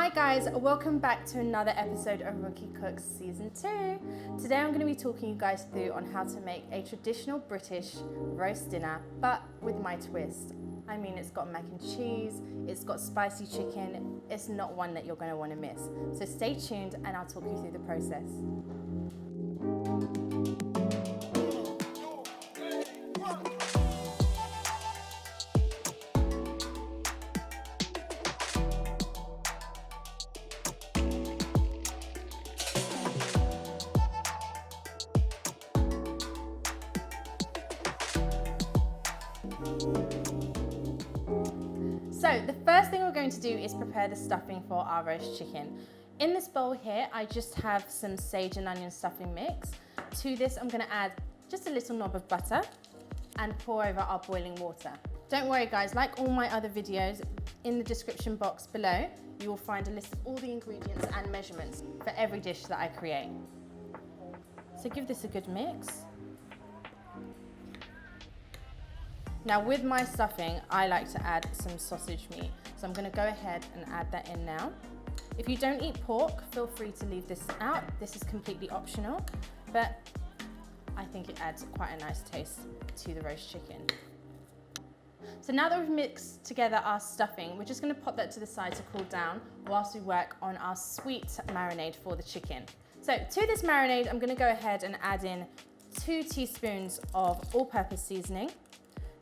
Hi guys, welcome back to another episode of Rukkie Cooks Season 2. Today I'm going to be talking you guys through on how to make a traditional British roast dinner, but with my twist. I mean, it's got mac and cheese, it's got spicy chicken, it's not one that you're going to want to miss. So stay tuned and I'll talk you through the process. So the first thing we're going to do is prepare the stuffing for our roast chicken. In this bowl here, I just have some sage and onion stuffing mix. To this, I'm going to add just a little knob of butter and pour over our boiling water. Don't worry guys, like all my other videos, in the description box below, you will find a list of all the ingredients and measurements for every dish that I create. So give this a good mix. Now with my stuffing, I like to add some sausage meat. So I'm gonna go ahead and add that in now. If you don't eat pork, feel free to leave this out. This is completely optional, but I think it adds quite a nice taste to the roast chicken. So now that we've mixed together our stuffing, we're just gonna pop that to the side to cool down whilst we work on our sweet marinade for the chicken. So to this marinade, I'm gonna go ahead and add in 2 teaspoons of all-purpose seasoning.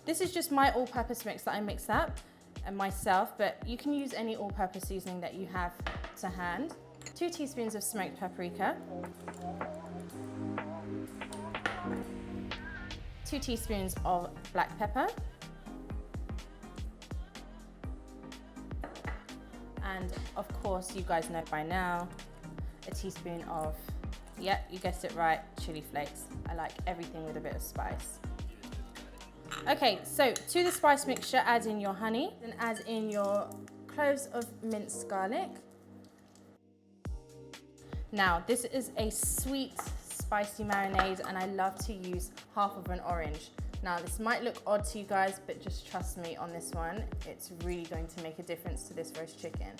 This is just my all-purpose mix that I mix up and myself, but you can use any all-purpose seasoning that you have to hand. 2 teaspoons of smoked paprika, 2 teaspoons of black pepper, and of course, you guys know by now, a teaspoon of, yeah, you guessed it right, chili flakes. I like everything with a bit of spice. Okay, so to the spice mixture, add in your honey, then add in your cloves of minced garlic. Now, this is a sweet, spicy marinade, and I love to use half of an orange. Now, this might look odd to you guys, but just trust me on this one, it's really going to make a difference to this roast chicken.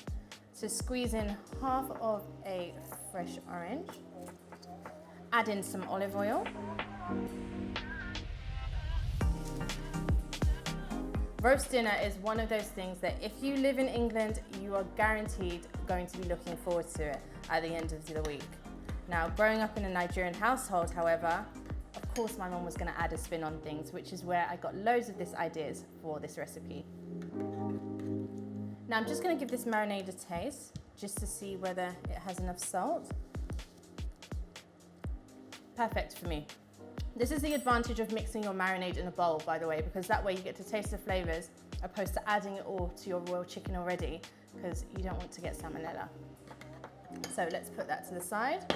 So squeeze in half of a fresh orange, add in some olive oil. Roast dinner is one of those things that if you live in England, you are guaranteed going to be looking forward to it at the end of the week. Now, growing up in a Nigerian household, however, of course my mum was going to add a spin on things, which is where I got loads of these ideas for this recipe. Now I'm just going to give this marinade a taste, just to see whether it has enough salt. Perfect for me. This is the advantage of mixing your marinade in a bowl, by the way, because that way you get to taste the flavors opposed to adding it all to your raw chicken already, because you don't want to get salmonella. So let's put that to the side.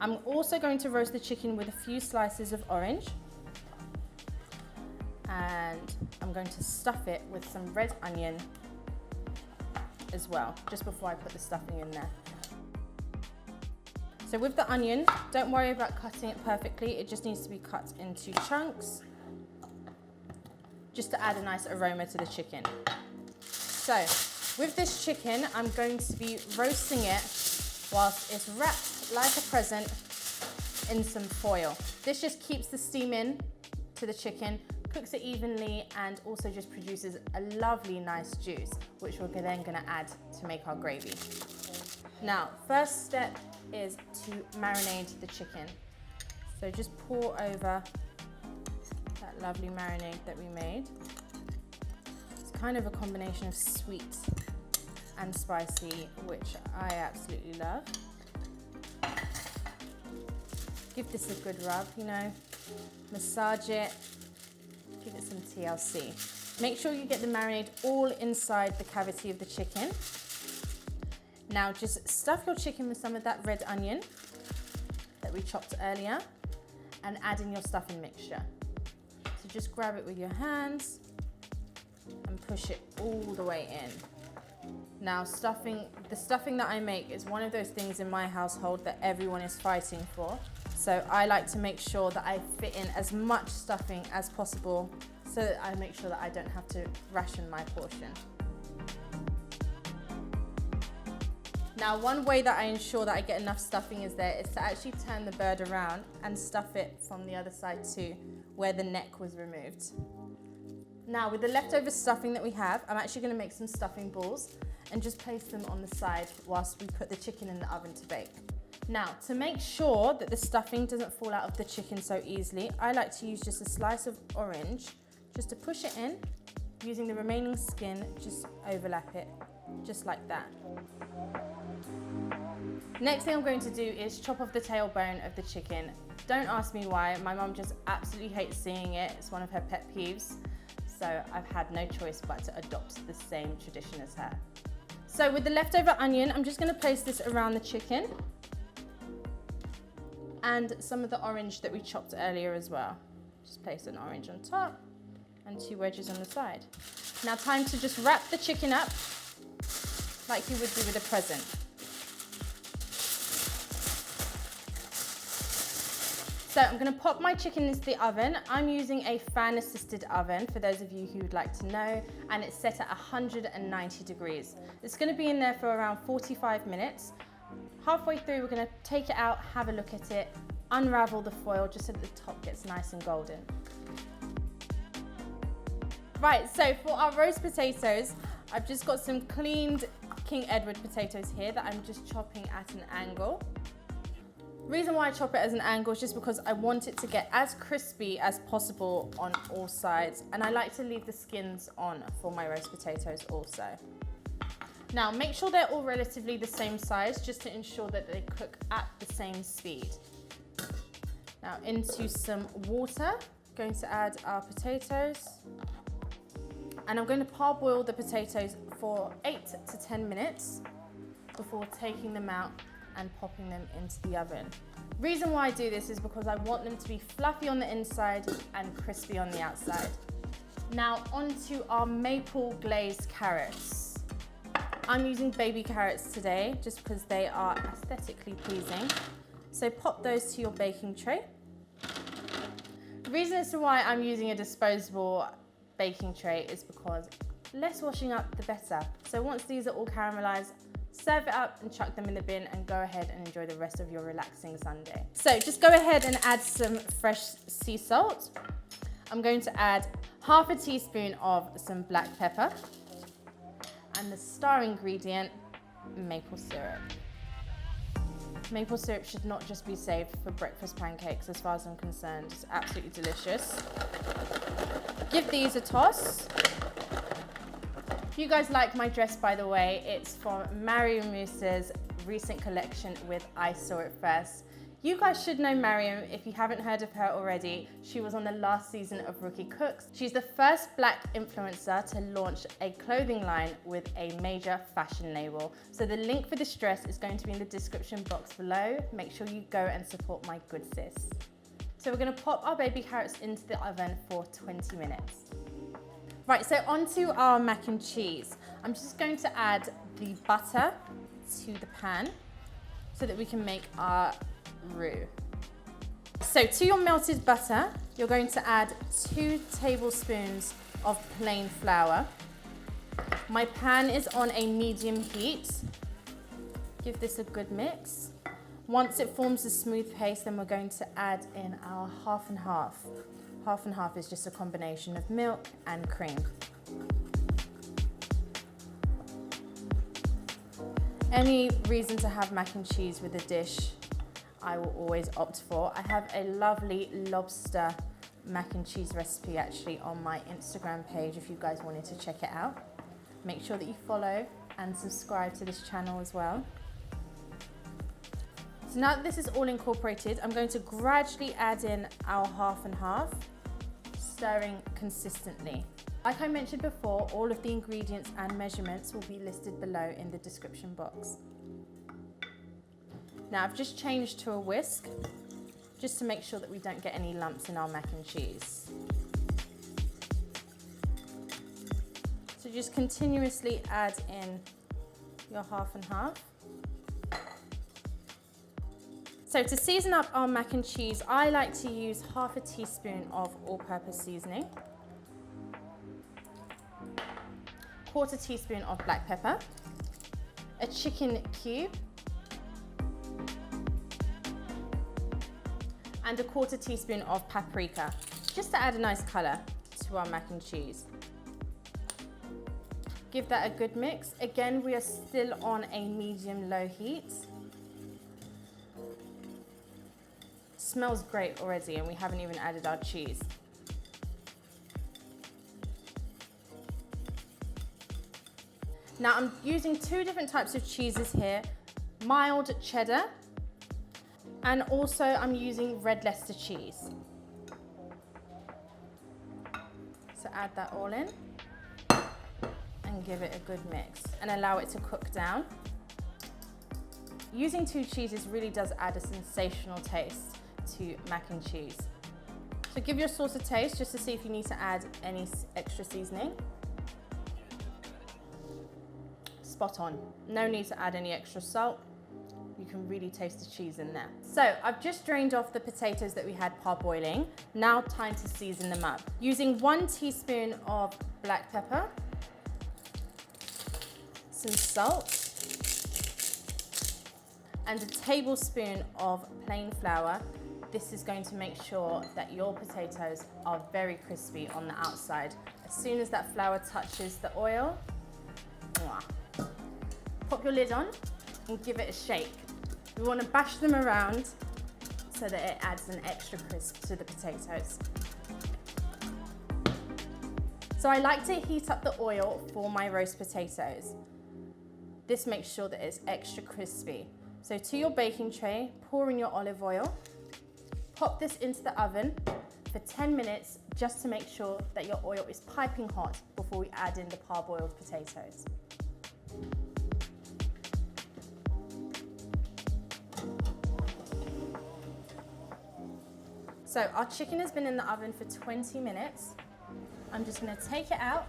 I'm also going to roast the chicken with a few slices of orange, and I'm going to stuff it with some red onion as well, just before I put the stuffing in there. So with the onion, don't worry about cutting it perfectly. It just needs to be cut into chunks, just to add a nice aroma to the chicken. So with this chicken, I'm going to be roasting it whilst it's wrapped like a present in some foil. This just keeps the steam in to the chicken, cooks it evenly, and also just produces a lovely nice juice, which we're then gonna add to make our gravy. Now, first step is to marinate the chicken. So just pour over that lovely marinade that we made. It's kind of a combination of sweet and spicy, which I absolutely love. Give this a good rub, you know, massage it, give it some TLC. Make sure you get the marinade all inside the cavity of the chicken. Now just stuff your chicken with some of that red onion that we chopped earlier and add in your stuffing mixture. So just grab it with your hands and push it all the way in. Now the stuffing that I make is one of those things in my household that everyone is fighting for. So I like to make sure that I fit in as much stuffing as possible so that I make sure that I don't have to ration my portion. Now, one way that I ensure that I get enough stuffing is to actually turn the bird around and stuff it from the other side too, where the neck was removed. Now, with the leftover stuffing that we have, I'm actually going to make some stuffing balls and just place them on the side whilst we put the chicken in the oven to bake. Now, to make sure that the stuffing doesn't fall out of the chicken so easily, I like to use just a slice of orange just to push it in, using the remaining skin, just overlap it, just like that. Next thing I'm going to do is chop off the tailbone of the chicken. Don't ask me why, my mum just absolutely hates seeing it. It's one of her pet peeves. So I've had no choice but to adopt the same tradition as her. So with the leftover onion, I'm just going to place this around the chicken and some of the orange that we chopped earlier as well. Just place an orange on top and 2 wedges on the side. Now time to just wrap the chicken up like you would do with a present. So I'm going to pop my chicken into the oven. I'm using a fan-assisted oven, for those of you who would like to know, and it's set at 190 degrees. It's going to be in there for around 45 minutes. Halfway through, we're going to take it out, have a look at it, unravel the foil just so that the top gets nice and golden. Right, so for our roast potatoes, I've just got some cleaned King Edward potatoes here that I'm just chopping at an angle. Reason why I chop it as an angle is just because I want it to get as crispy as possible on all sides, and I like to leave the skins on for my roast potatoes also. Now make sure they're all relatively the same size just to ensure that they cook at the same speed. Now into some water, going to add our potatoes, and I'm going to parboil the potatoes for 8 to 10 minutes before taking them out and popping them into the oven. Reason why I do this is because I want them to be fluffy on the inside and crispy on the outside. Now onto our maple glazed carrots. I'm using baby carrots today just because they are aesthetically pleasing. So pop those to your baking tray. The reason as to why I'm using a disposable baking tray is because less washing up the better. So once these are all caramelized, serve it up and chuck them in the bin and go ahead and enjoy the rest of your relaxing Sunday. So just go ahead and add some fresh sea salt. I'm going to add half a teaspoon of some black pepper and the star ingredient, maple syrup. Maple syrup should not just be saved for breakfast pancakes as far as I'm concerned. It's absolutely delicious. Give these a toss. If you guys like my dress, by the way, it's from Mariam Musa's recent collection with I Saw It First. You guys should know Mariam if you haven't heard of her already. She was on the last season of Rukkie Cooks. She's the first black influencer to launch a clothing line with a major fashion label. So the link for this dress is going to be in the description box below. Make sure you go and support my good sis. So we're gonna pop our baby carrots into the oven for 20 minutes. Right, so onto our mac and cheese. I'm just going to add the butter to the pan so that we can make our roux. So to your melted butter, you're going to add 2 tablespoons of plain flour. My pan is on a medium heat. Give this a good mix. Once it forms a smooth paste, then we're going to add in our half and half. Half and half is just a combination of milk and cream. Any reason to have mac and cheese with a dish, I will always opt for. I have a lovely lobster mac and cheese recipe actually on my Instagram page if you guys wanted to check it out. Make sure that you follow and subscribe to this channel as well. So now that this is all incorporated, I'm going to gradually add in our half and half, stirring consistently. Like I mentioned before, all of the ingredients and measurements will be listed below in the description box. Now I've just changed to a whisk, just to make sure that we don't get any lumps in our mac and cheese. So just continuously add in your half and half. So to season up our mac and cheese, I like to use half a teaspoon of all-purpose seasoning, 1/4 teaspoon of black pepper, a chicken cube, and a 1/4 teaspoon of paprika, just to add a nice color to our mac and cheese. Give that a good mix. Again, we are still on a medium-low heat. Smells great already, and we haven't even added our cheese. Now I'm using 2 different types of cheeses here, Mild Cheddar, and also I'm using Red Leicester cheese. So add that all in and give it a good mix and allow it to cook down. Using 2 cheeses really does add a sensational taste to mac and cheese. So give your sauce a taste just to see if you need to add any extra seasoning. Spot on. No need to add any extra salt. You can really taste the cheese in there. So I've just drained off the potatoes that we had parboiling. Now time to season them up. Using 1 teaspoon of black pepper, some salt, and a tablespoon of plain flour. This is going to make sure that your potatoes are very crispy on the outside. As soon as that flour touches the oil, mwah. Pop your lid on and give it a shake. We want to bash them around so that it adds an extra crisp to the potatoes. So I like to heat up the oil for my roast potatoes. This makes sure that it's extra crispy. So to your baking tray, pour in your olive oil. Pop this into the oven for 10 minutes just to make sure that your oil is piping hot before we add in the parboiled potatoes. So our chicken has been in the oven for 20 minutes. I'm just going to take it out,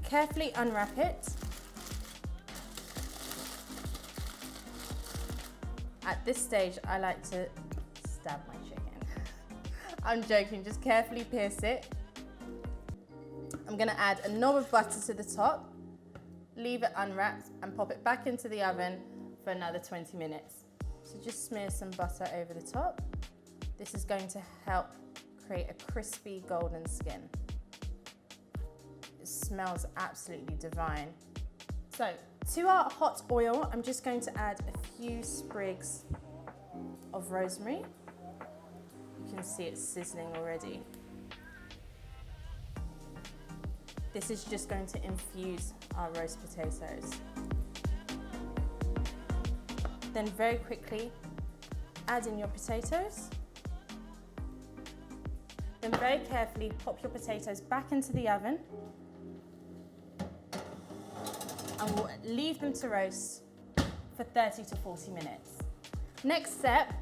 carefully unwrap it. At this stage, I like to stab my chicken. I'm joking, just carefully pierce it. I'm going to add a knob of butter to the top, leave it unwrapped, and pop it back into the oven for another 20 minutes. So just smear some butter over the top. This is going to help create a crispy golden skin. It smells absolutely divine. So to our hot oil, I'm just going to add a few sprigs of rosemary. You can see it sizzling already. This is just going to infuse our roast potatoes. Then very quickly, add in your potatoes. Then very carefully pop your potatoes back into the oven and we'll leave them to roast for 30 to 40 minutes. Next step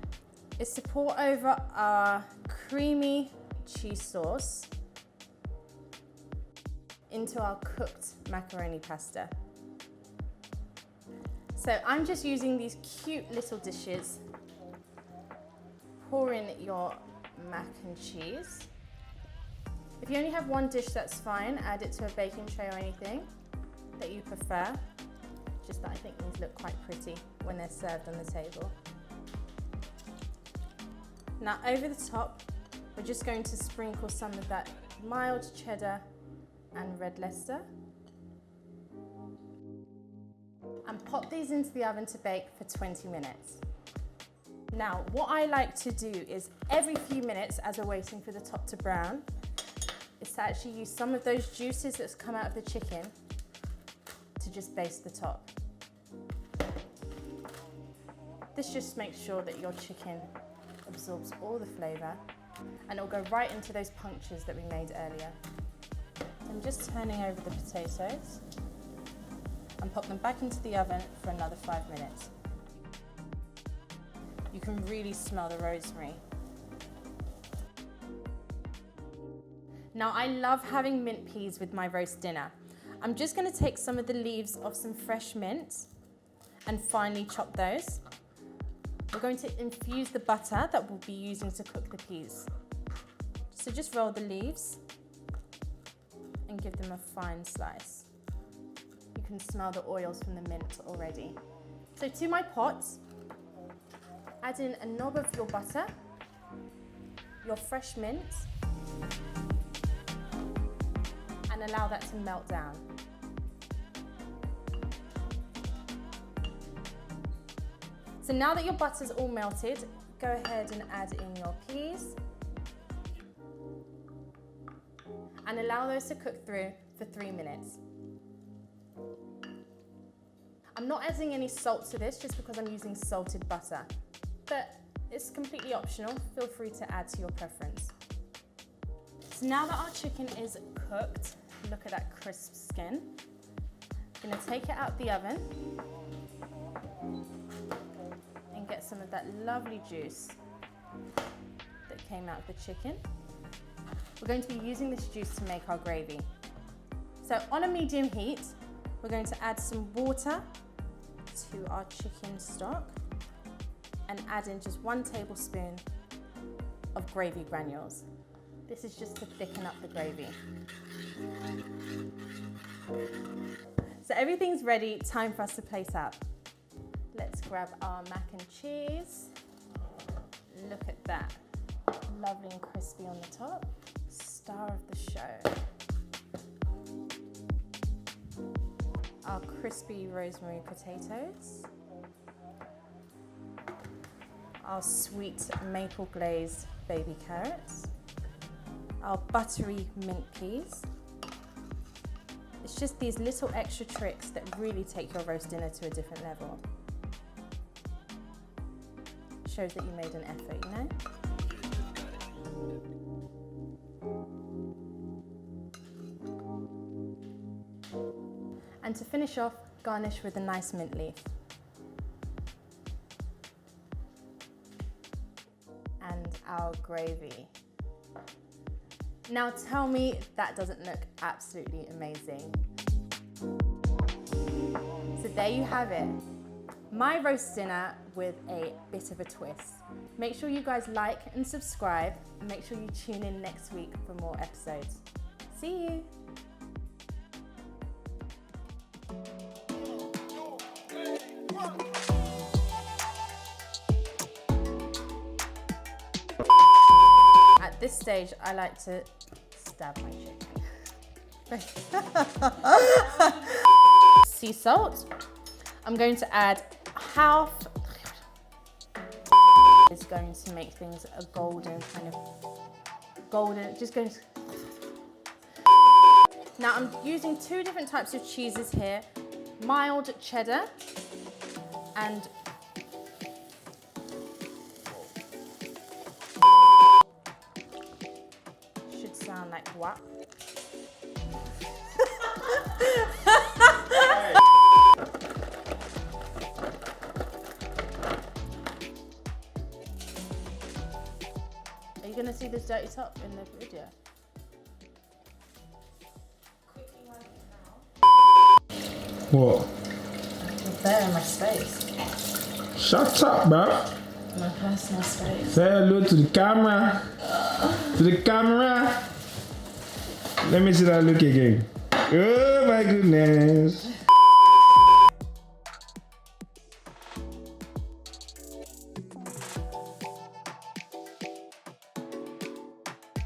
is to pour over our creamy cheese sauce into our cooked macaroni pasta. So I'm just using these cute little dishes. Pour in your mac and cheese. If you only have 1 dish, that's fine. Add it to a baking tray or anything that you prefer. Just that I think these look quite pretty when they're served on the table. Now over the top, we're just going to sprinkle some of that mild cheddar and Red Leicester. And pop these into the oven to bake for 20 minutes. Now, what I like to do is every few minutes, as we're waiting for the top to brown, is to actually use some of those juices that's come out of the chicken to just baste the top. This just makes sure that your chicken absorbs all the flavor and it'll go right into those punctures that we made earlier. I'm just turning over the potatoes and pop them back into the oven for another 5 minutes. You can really smell the rosemary. Now I love having mint peas with my roast dinner. I'm just going to take some of the leaves of some fresh mint and finely chop those. We're going to infuse the butter that we'll be using to cook the peas. So just roll the leaves and give them a fine slice. You can smell the oils from the mint already. So to my pot, add in a knob of your butter, your fresh mint, and allow that to melt down. So now that your butter's all melted, go ahead and add in your peas and allow those to cook through for 3 minutes. I'm not adding any salt to this just because I'm using salted butter, but it's completely optional. Feel free to add to your preference. So now that our chicken is cooked, look at that crisp skin. I'm gonna take it out the oven and get some of that lovely juice that came out of the chicken. We're going to be using this juice to make our gravy. So on a medium heat, we're going to add some water to our chicken stock and add in just 1 tablespoon of gravy granules. This is just to thicken up the gravy. So everything's ready, time for us to place out. Let's grab our mac and cheese. Look at that, lovely and crispy on the top. Star of the show. Our crispy rosemary potatoes. Our sweet maple glazed baby carrots. Our buttery mint peas. It's just these little extra tricks that really take your roast dinner to a different level. Shows that you made an effort, you know? And to finish off, garnish with a nice mint leaf. And our gravy. Now tell me that doesn't look absolutely amazing. So there you have it. My roast dinner with a bit of a twist. Make sure you guys like and subscribe, and make sure you tune in next week for more episodes. See you. At this stage, I like to stab my chicken. Sea salt. I'm going to add half. It's going to make things a golden kind of golden. Just going to. Now I'm using 2 different types of cheeses here: mild cheddar and should sound like what? Are you gonna see this dirty top in the video? What? You're there in my space. Shut up, bro. My personal space. Say hello to the camera. To the camera. Let me see that look again. Oh my goodness.